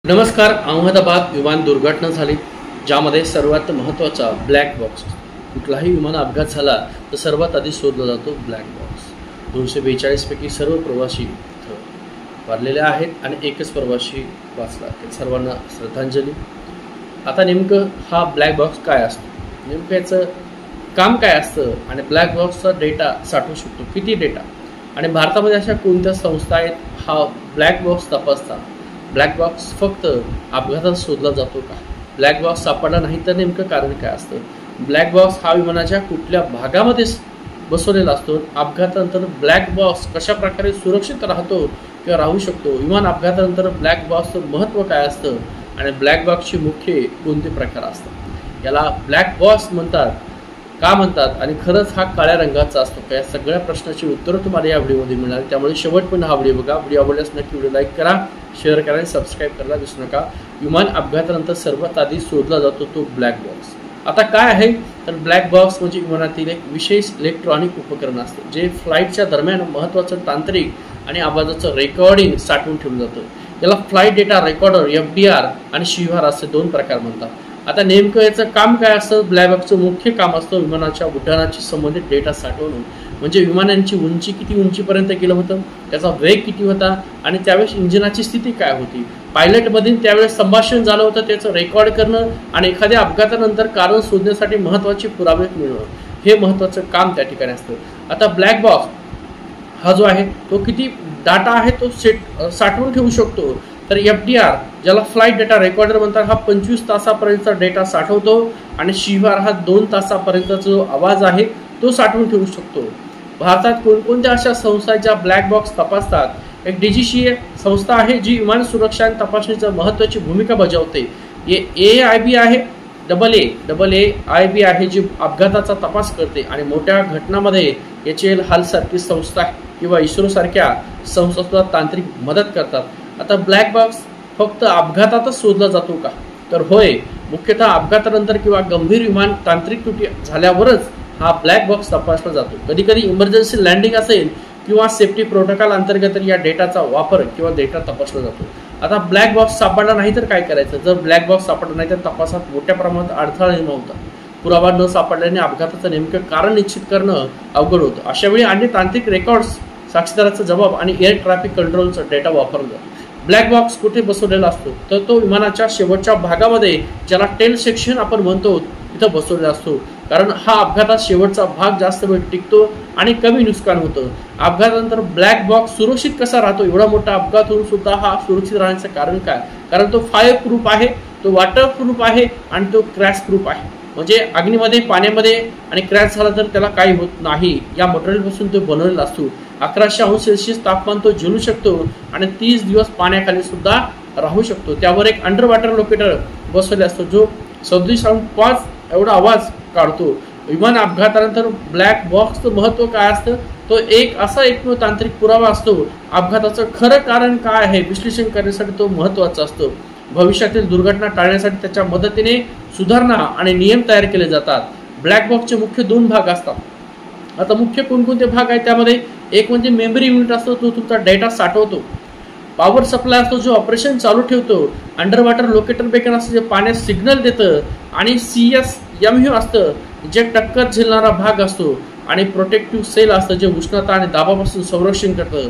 नमस्कार. अहमदाबाद विमान दुर्घटना झाली, ज्यामध्ये सर्वात महत्त्वाचा ब्लॅक बॉक्स. कुठलाही विमान अपघात झाला तर सर्वात आधी शोधला जातो ब्लॅक बॉक्स. 242 पैकी सर्व प्रवासी इथं वारलेले आहेत आणि एकच प्रवासी वाचला. सर्वांना श्रद्धांजली. आता नेमकं हा ब्लॅक बॉक्स काय असतो, नेमकं याचं काम काय असतं आणि ब्लॅक बॉक्सचा डेटा साठवू शकतो किती डेटा, आणि भारतामध्ये अशा कोणत्या संस्था आहेत हा ब्लॅक बॉक्स तपासतात. ब्लॅक बॉक्स फक्त अपघातात शोधला जातो का, ब्लॅक बॉक्स सापडला नाही तर नेमकं कारण काय असतं. ब्लॅक बॉक्स हा विमानाच्या कुठल्या भागामध्ये बसवलेला असतो, अपघातानंतर ब्लॅक बॉक्स कशा प्रकारे सुरक्षित राहतो किंवा राहू शकतो, विमान अपघातानंतर ब्लॅक बॉक्सचं महत्त्व काय असतं आणि ब्लॅक बॉक्सची मुख्य कोणते प्रकार असतात. याला ब्लॅक बॉक्स म्हणतात का म्हणतात आणि खरंच हा काळ्या रंगाचा असतो का, या सगळ्या प्रश्नाची उत्तरं तुम्हाला या व्हिडिओमध्ये मिळणार. त्यामुळे शेवटपर्यंत हा व्हिडिओ बघा. व्हिडिओ आवडल्यास नक्की व्हिडिओ लाईक करा, शेअर करा आणि सबस्क्राईब करायला विसरू नका. विमान अपघातानंतर सर्वात आधी शोधला जातो तो ब्लॅक बॉक्स. आता काय आहे तर ब्लॅक बॉक्स म्हणजे विमानातील एक विशेष इलेक्ट्रॉनिक उपकरण असते जे फ्लाईटच्या दरम्यान महत्त्वाचं तांत्रिक आणि आवाजाचं रेकॉर्डिंग साठवून ठेवलं जातं. याला फ्लाईट डेटा रेकॉर्डर FDR आणि शिवार असे दोन प्रकार म्हणतात. आता नेमकं याचं काम काय असतं. ब्लॅक बॉक्सचं मुख्य काम असतं विमानाच्या उड्डाणाशी संबंधित डेटा साठवणं. म्हणजे विमानांची उंची किती उंचीपर्यंत गेलं होतं, त्याचा वेग किती होता आणि त्यावेळेस इंजिनाची स्थिती काय होती, पायलटमधील त्यावेळेस संभाषण झालं होतं त्याचं रेकॉर्ड करणं आणि एखाद्या अपघातानंतर कारण शोधण्यासाठी महत्त्वाचे पुरावे मिळवणं, हे महत्त्वाचं काम त्या ठिकाणी असतं. आता ब्लॅक बॉक्स हा जो आहे तो किती डाटा आहे तो साठवून ठेवू शकतो. तर FDR ज्याला फ्लाईट डेटा रेकॉर्डर म्हणतात हा 25 तासापर्यंतचा डेटा साठवतो आणि शिवार हा 2 तासापर्यंतचा जो आवाज आहे तो साठवून ठेवू शकतो. भारतात कोणकोणत्या अशा संस्था आहेत ज्या ब्लॅक बॉक्स तपासतात. एक DGCA संस्था आहे जी विमान सुरक्षा आणि तपासणीचं महत्त्वाची भूमिका बजावते. AIB आहे, AAIB आहे जी अपघाताचा तपास करते आणि मोठ्या घटनांमध्ये HAL सारखी संस्था किंवा इस्रो सारख्या संस्था तांत्रिक मदत करतात. आता ब्लॅक बॉक्स फक्त अपघातातच शोधला जातो का, तर होय, मुख्यतः अपघातानंतर किंवा गंभीर विमान तांत्रिक त्रुटी झाल्यावरच हा ब्लॅक बॉक्स तपासला जातो. कधी कधी इमर्जन्सी लँडिंग असेल किंवा सेफ्टी प्रोटोकॉल अंतर्गत या डेटाचा वापर किंवा डेटा तपासला जातो. आता ब्लॅक बॉक्स सापडला नाही तर काय करायचं. जर ब्लॅक बॉक्स सापडला नाही तर तपासात मोठ्या प्रमाणात अडथळा निर्माण होतात. पुरावा न सापडल्याने अपघाताचं नेमकं कारण निश्चित करणं अवघड होतं. अशावेळी अन्य तांत्रिक रेकॉर्ड्स, साक्षीदाराचा जबाब आणि एअर ट्रॅफिक कंट्रोलचा डेटा वापरला जातो. ब्लॅक बॉक्स कुठे बसवलेला असतो तर तो विमानाच्या शेवटच्या भागामध्ये, ज्याला टेल सेक्शन आपण म्हणतो, तिथं बसवलेला असतो. कारण हा अपघातात शेवटचा भाग जास्त वेळ टिकतो आणि कमी नुकसान होतं. अपघातानंतर ब्लॅक बॉक्स सुरक्षित कसा राहतो, एवढा मोठा अपघात होऊन सुद्धा हा सुरक्षित राहण्याचं कारण काय, कारण तो फायर प्रूफ आहे, तो वॉटर प्रूफ आहे आणि तो क्रॅश प्रूफ आहे. म्हणजे अग्नीमध्ये, पाण्यामध्ये आणि क्रॅश झाला तर त्याला काही होत नाही. या मटेरियलपासून तो बनवलेला असतो. 1100°C तापमान तो झेलू शकतो आणि 30 दिवस पाण्याखाली सुद्धा राहू शकतो. त्यावर एक अंडर वॉटर लोकेटर बसवले असतो जो 37.5 एवढा आवाज काढतो. विमान अपघातानंतर ब्लॅक बॉक्सचं महत्त्व काय असतं, तो एक असा एकमेव तांत्रिक पुरावा असतो. अपघाताचं खरं कारण काय आहे विश्लेषण करण्यासाठी तो महत्त्वाचा असतो. भविष्यातील दुर्घटना टाळण्यासाठी त्याच्या मदतीने सुधारणा आणि नियम तयार केले जातात. ब्लॅक बॉक्सचे मुख्य 2 भाग असतात. आता मुख्य कोणकोणते भाग आहेत त्यामध्ये, एक म्हणजे मेमरी युनिट असतो, तो तुमचा डेटा साठवतो. पॉवर सप्लाय असतो जो ऑपरेशन चालू ठेवतो. अंडर वॉटर लोकेटर बेकन असतं जे पाण्यात सिग्नल देतं आणि CSMU असतं जे टक्कर झेलणारा भाग असतो आणि प्रोटेक्टिव्ह सेल असतं जे उष्णता आणि दाबापासून संरक्षण करतं.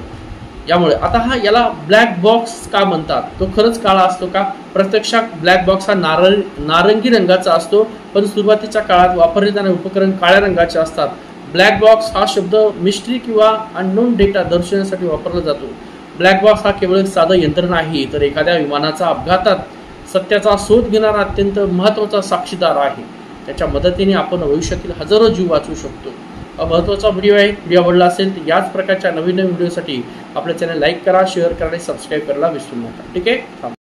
यामुळे आता याला ब्लॅक बॉक्स का म्हणतात, तो खरंच काळा असतो का. प्रत्यक्षात ब्लॅक बॉक्स हा नारंगी रंगाचा असतो, पण सुरुवातीच्या काळात वापरले जाणारे उपकरण काळ्या रंगाचे असतात. ब्लॅक बॉक्स हा शब्द मिस्ट्री किंवा अननोन डेटा दर्शवण्यासाठी वापरला जातो. ब्लॅक बॉक्स हा केवळ एक साधं यंत्र नाही तर एखाद्या विमानाचा अपघातात सत्याचा शोध घेणारा अत्यंत महत्त्वाचा साक्षीदार आहे. त्याच्या मदतीने आपण भविष्यातील हजारो जीव वाचवू शकतो. हा महत्त्वाचा व्हिडिओ आहे. व्हिडिओ आवडला असेल तर याच प्रकारच्या नवीन व्हिडिओसाठी आपल्या चॅनल लाईक करा, शेअर करा आणि सबस्क्राईब करायला विसरू नका. ठीक आहे.